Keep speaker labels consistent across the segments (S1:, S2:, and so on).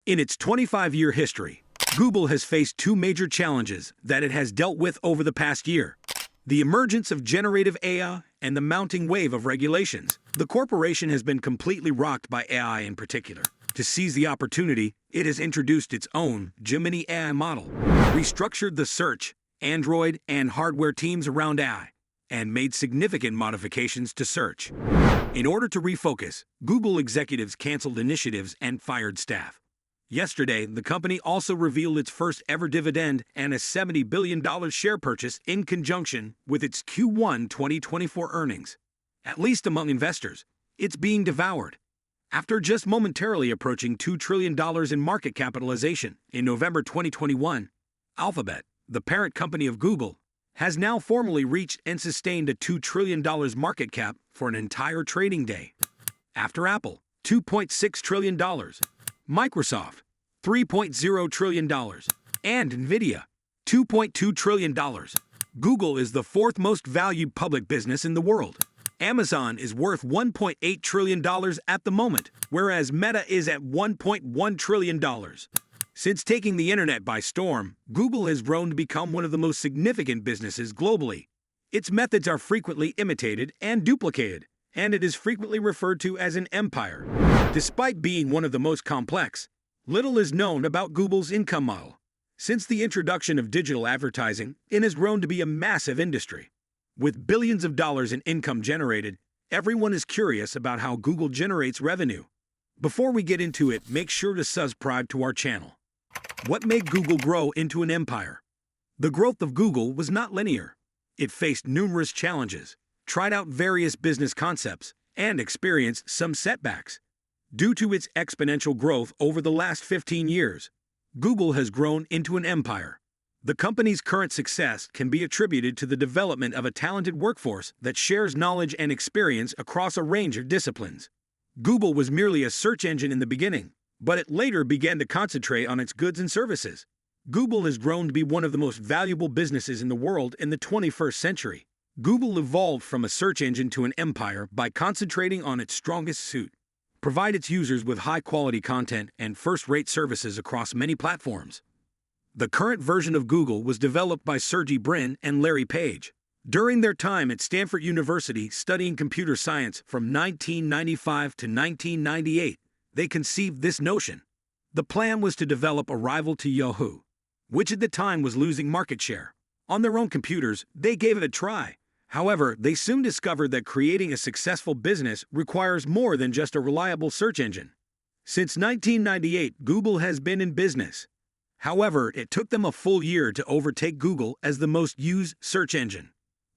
S1: In its 25-year history, Google has faced two major challenges that it has dealt with over the past year: the emergence of generative AI and the mounting wave of regulations. The corporation has been completely rocked by AI in particular. To seize the opportunity, it has introduced its own Gemini AI model, restructured the search, Android, and hardware teams around AI, and made significant modifications to search. In order to refocus, Google executives canceled initiatives and fired staff. Yesterday, the company also revealed its first-ever dividend and a $70 billion share purchase in conjunction with its Q1 2024 earnings. At least among investors, it's being devoured. After just momentarily approaching $2 trillion in market capitalization in November 2021, Alphabet, the parent company of Google, has now formally reached and sustained a $2 trillion market cap for an entire trading day. After Apple, $2.6 trillion, Microsoft, $3.0 trillion, and Nvidia, $2.2 trillion. Google is the fourth most valued public business in the world. Amazon is worth $1.8 trillion at the moment, whereas Meta is at $1.1 trillion. Since taking the internet by storm, Google has grown to become one of the most significant businesses globally. Its methods are frequently imitated and duplicated, and it is frequently referred to as an empire. Despite being one of the most complex, little is known about Google's income model. Since the introduction of digital advertising, it has grown to be a massive industry. With billions of dollars in income generated, everyone is curious about how Google generates revenue. Before we get into it, make sure to subscribe to our channel. What made Google grow into an empire? The growth of Google was not linear. It faced numerous challenges, tried out various business concepts, and experienced some setbacks. Due to its exponential growth over the last 15 years, Google has grown into an empire. The company's current success can be attributed to the development of a talented workforce that shares knowledge and experience across a range of disciplines. Google was merely a search engine in the beginning, but it later began to concentrate on its goods and services. Google has grown to be one of the most valuable businesses in the world in the 21st century. Google evolved from a search engine to an empire by concentrating on its strongest suit: provide its users with high-quality content and first-rate services across many platforms. The current version of Google was developed by Sergey Brin and Larry Page during their time at Stanford University studying computer science from 1995 to 1998. They conceived this notion. The plan was to develop a rival to Yahoo, which at the time was losing market share. On their own computers, they gave it a try. However, they soon discovered that creating a successful business requires more than just a reliable search engine. Since 1998, Google has been in business. However, it took them a full year to overtake Google as the most used search engine.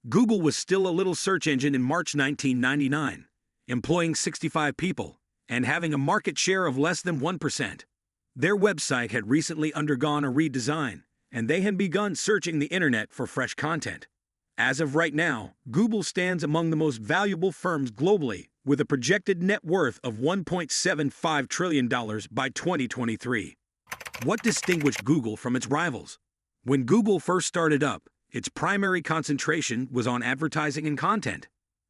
S1: Google was still a little search engine in March 1999, employing 65 people and having a market share of less than 1%. Their website had recently undergone a redesign, and they had begun searching the internet for fresh content. As of right now, Google stands among the most valuable firms globally, with a projected net worth of $1.75 trillion by 2023. What distinguished Google from its rivals? When Google first started up, its primary concentration was on advertising and content.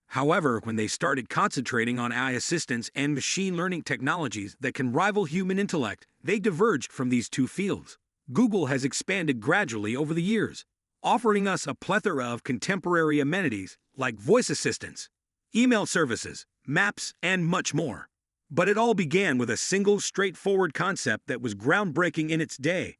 S1: However, when they started concentrating on AI assistants and machine learning technologies that can rival human intellect, they diverged from these two fields. Google has expanded gradually over the years, offering us a plethora of contemporary amenities like voice assistants, email services, maps, and much more. But it all began with a single, straightforward concept that was groundbreaking in its day.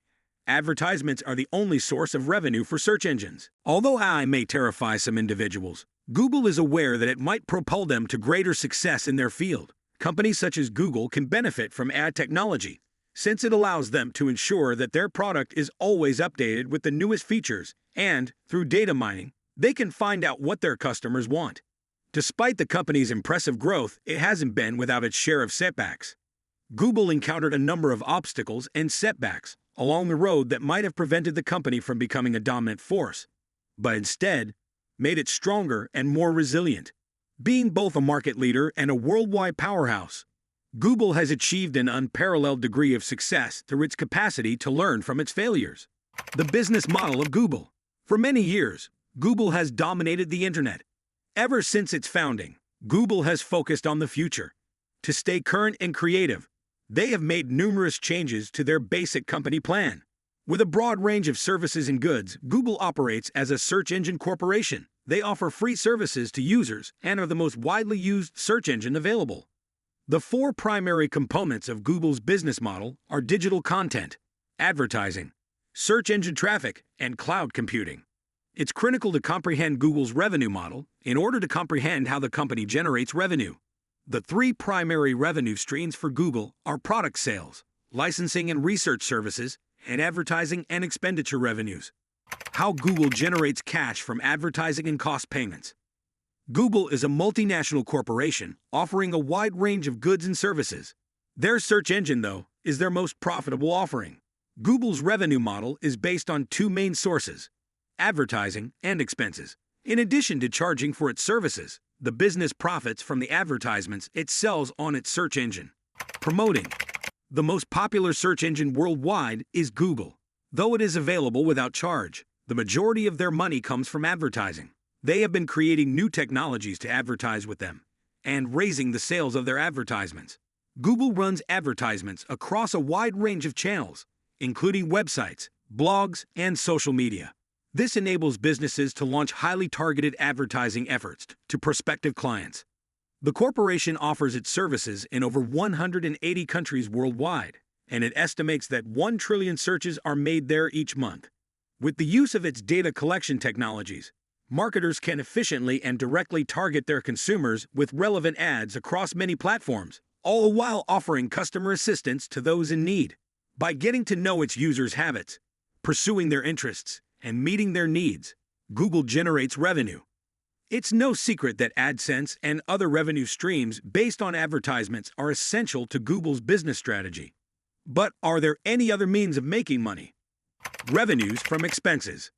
S1: Advertisements are the only source of revenue for search engines. Although AI may terrify some individuals, Google is aware that it might propel them to greater success in their field. Companies such as Google can benefit from AI technology, since it allows them to ensure that their product is always updated with the newest features, and, through data mining, they can find out what their customers want. Despite the company's impressive growth, it hasn't been without its share of setbacks. Google encountered a number of obstacles and setbacks along the road that might have prevented the company from becoming a dominant force, but instead made it stronger and more resilient. Being both a market leader and a worldwide powerhouse, Google has achieved an unparalleled degree of success through its capacity to learn from its failures. The business model of Google. For many years, Google has dominated the internet. Ever since its founding, Google has focused on the future. To stay current and creative, They have made numerous changes to their basic company plan. With a broad range of services and goods, Google operates as a search engine corporation. They offer free services to users and are the most widely used search engine available. The four primary components of Google's business model are digital content, advertising, search engine traffic, and cloud computing. It's critical to comprehend Google's revenue model in order to comprehend how the company generates revenue. The three primary revenue streams for Google are product sales, licensing and research services, and advertising and expenditure revenues. How Google generates cash from advertising and cost payments. Google is a multinational corporation offering a wide range of goods and services. Their search engine, though, is their most profitable offering. Google's revenue model is based on two main sources: advertising and expenses. In addition to charging for its services, the business profits from the advertisements it sells on its search engine. Promoting. The most popular search engine worldwide is Google. Though it is available without charge, the majority of their money comes from advertising. They have been creating new technologies to advertise with them and raising the sales of their advertisements. Google runs advertisements across a wide range of channels, including websites, blogs, and social media. This enables businesses to launch highly targeted advertising efforts to prospective clients. The corporation offers its services in over 180 countries worldwide, and it estimates that 1 trillion searches are made there each month. With the use of its data collection technologies, marketers can efficiently and directly target their consumers with relevant ads across many platforms, all while offering customer assistance to those in need. By getting to know its users' habits, pursuing their interests, and meeting their needs, Google generates revenue. It's no secret that AdSense and other revenue streams based on advertisements are essential to Google's business strategy. But are there any other means of making money? Revenues from expenses.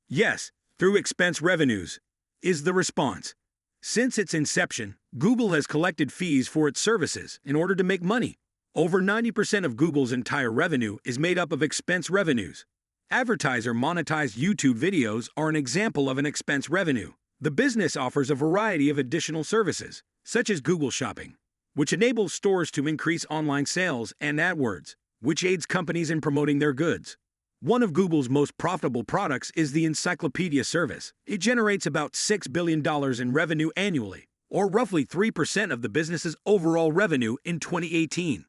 S1: Yes, through expense revenues is the response. Since its inception, Google has collected fees for its services in order to make money. Over 90% of Google's entire revenue is made up of expense revenues. Advertiser monetized YouTube videos are an example of an expense revenue. The business offers a variety of additional services, such as Google Shopping, which enables stores to increase online sales, and AdWords, which aids companies in promoting their goods. One of Google's most profitable products is the encyclopedia service. It generates about $6 billion in revenue annually, or roughly 3% of the business's overall revenue in 2018.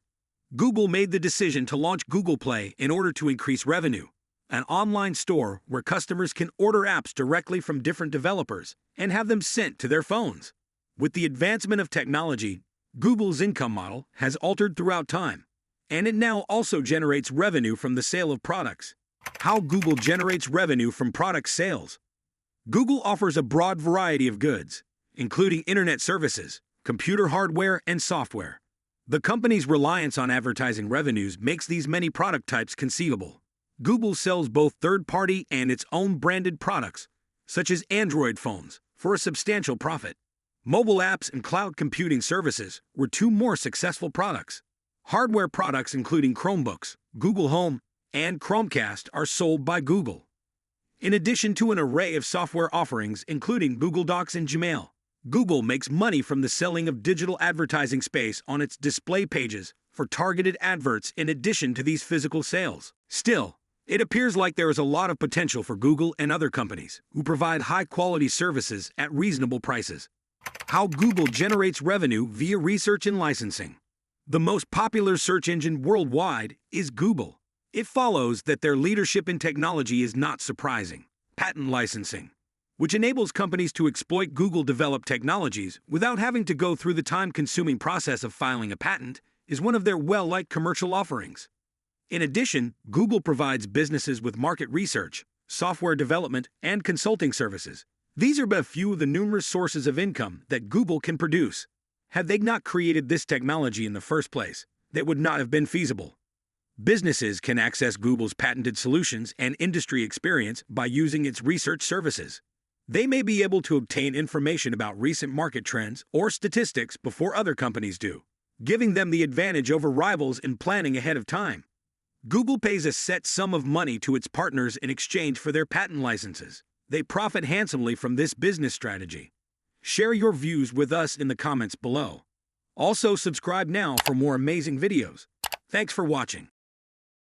S1: Google made the decision to launch Google Play in order to increase revenue, an online store where customers can order apps directly from different developers and have them sent to their phones. With the advancement of technology, Google's income model has altered throughout time, and it now also generates revenue from the sale of products. How Google generates revenue from product sales. Google offers a broad variety of goods, including internet services, computer hardware, and software. The company's reliance on advertising revenues makes these many product types conceivable. Google sells both third-party and its own branded products, such as Android phones, for a substantial profit. Mobile apps and cloud computing services were two more successful products. Hardware products including Chromebooks, Google Home, and Chromecast are sold by Google. In addition to an array of software offerings including Google Docs and Gmail, Google makes money from the selling of digital advertising space on its display pages for targeted adverts in addition to these physical sales. Still, it appears like there is a lot of potential for Google and other companies who provide high-quality services at reasonable prices. How Google generates revenue via research and licensing. The most popular search engine worldwide is Google. It follows that their leadership in technology is not surprising. Patent licensing, which enables companies to exploit Google-developed technologies without having to go through the time-consuming process of filing a patent, is one of their well-liked commercial offerings. In addition, Google provides businesses with market research, software development, and consulting services. These are but a few of the numerous sources of income that Google can produce. Had they not created this technology in the first place, that would not have been feasible. Businesses can access Google's patented solutions and industry experience by using its research services. They may be able to obtain information about recent market trends or statistics before other companies do, giving them the advantage over rivals in planning ahead of time. Google pays a set sum of money to its partners in exchange for their patent licenses. They profit handsomely from this business strategy. Share your views with us in the comments below. Also, subscribe now for more amazing videos. Thanks for watching.